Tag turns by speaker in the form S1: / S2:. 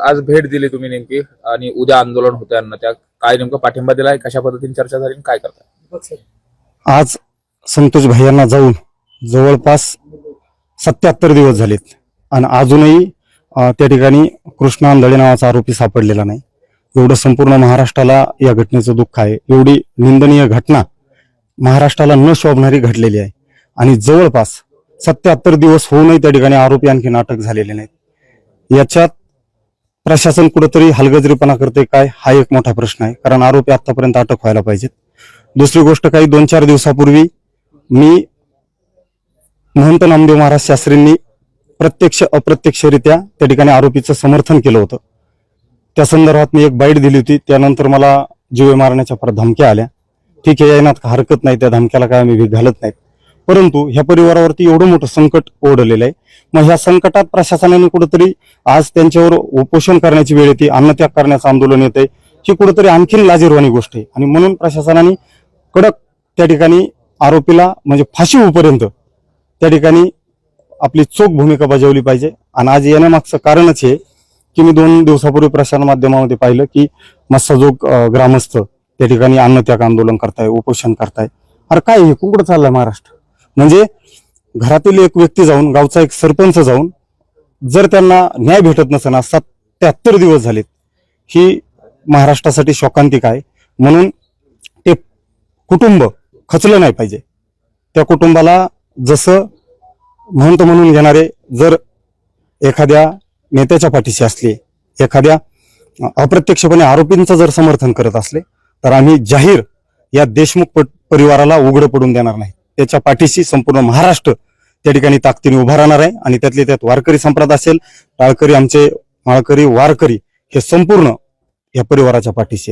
S1: आज भेट दिली तुम्ही नेमकी आणि उद्या आंदोलन होतं यांना, त्या काय नेमकं पाठिंबा दिलाय, कशा पद्धतीने चर्चा झाली, काय करताय?
S2: आज संतोष भैयांना जाऊन जवळपास 77 दिवस झालेत आणि अजूनही त्या ठिकाणी कृष्णा आंधळे नावाचा आरोपी सापडलेला नाही. एवढं संपूर्ण महाराष्ट्राला या घटनेचं दुःख आहे. एवढी निंदनीय घटना महाराष्ट्राला न शोभणारी घडलेली आहे आणि जवळपास 77 दिवस होऊनही त्या ठिकाणी आरोपी आणखी अटक झालेले नाहीत. याच्यात प्रशासन कुठेतरी हलगर्जीपणा करते काय, हा एक मोठा प्रश्न आहे. कारण आरोपी आतापर्यंत अटक व्हायला पाहिजेत. दुसरी गोष्ट, काही 2-4 दिवसापूर्वी मी महंत नामदेव महाराज शास्त्रींनी प्रत्यक्ष अप्रत्यक्षरित्या त्या ठिकाणी आरोपीचं समर्थन केलं होतं. त्या संदर्भात मी एक बाईट दिली होती. त्यानंतर मला जीवे मारण्याच्या परत धमक्या आल्या. ठीक आहे, येण्यात हरकत नाही, त्या धमक्याला काय आम्ही घालत नाहीत. परंतु ह्या परिवारावरती एवढं मोठं संकट ओढलेलं आहे. मग ह्या संकटात प्रशासनाने कुठेतरी आज त्यांच्यावर उपोषण करण्याची वेळ येते, अन्नत्याग करण्याचं आंदोलन येते, ही कुठेतरी आणखीन लाजिरवाणी गोष्ट आहे. आणि म्हणून प्रशासनाने कडक त्या ठिकाणी आरोपीला म्हणजे फाशी होईपर्यंत त्या ठिकाणी आपली चोख भूमिका बजावली पाहिजे. आणि आज येण्यामागचं कारणच हे की मी 2 दिवसापूर्वी प्रसार माध्यमामध्ये पाहिलं की मस्साजोग ग्रामस्थ त्या ठिकाणी अन्नत्याग आंदोलन करताय, उपोषण करताय. अरे काय हे कुठं चाललंय महाराष्ट्र? म्हणजे घरातील एक व्यक्ती जाऊन, गावचा एक सरपंच जाऊन, जर त्यांना न्याय भेटत नसेल, 77 दिवस झालेत, ही महाराष्ट्रासाठी शोकांतिक आहे. म्हणून ते कुटुंब खचलं नाही पाहिजे. त्या कुटुंबाला जसं महंत म्हणून घेणारे जर एखाद्या नेत्याच्या पाठीशी असले, एखाद्या अप्रत्यक्षपणे आरोपींचं जर समर्थन करत असले, तर आम्ही जाहीर या देशमुख परिवाराला उघडं पडून देणार नाही. त्याच्या पाठीशी संपूर्ण महाराष्ट्र त्या ठिकाणी ताकदीने उभा राहणार आहे. आणि त्यातले त्यात वारकरी संप्रदाय असेल, टाळकरी, आमचे माळकरी, वारकरी हे संपूर्ण या परिवाराच्या पाठीशी आहेत.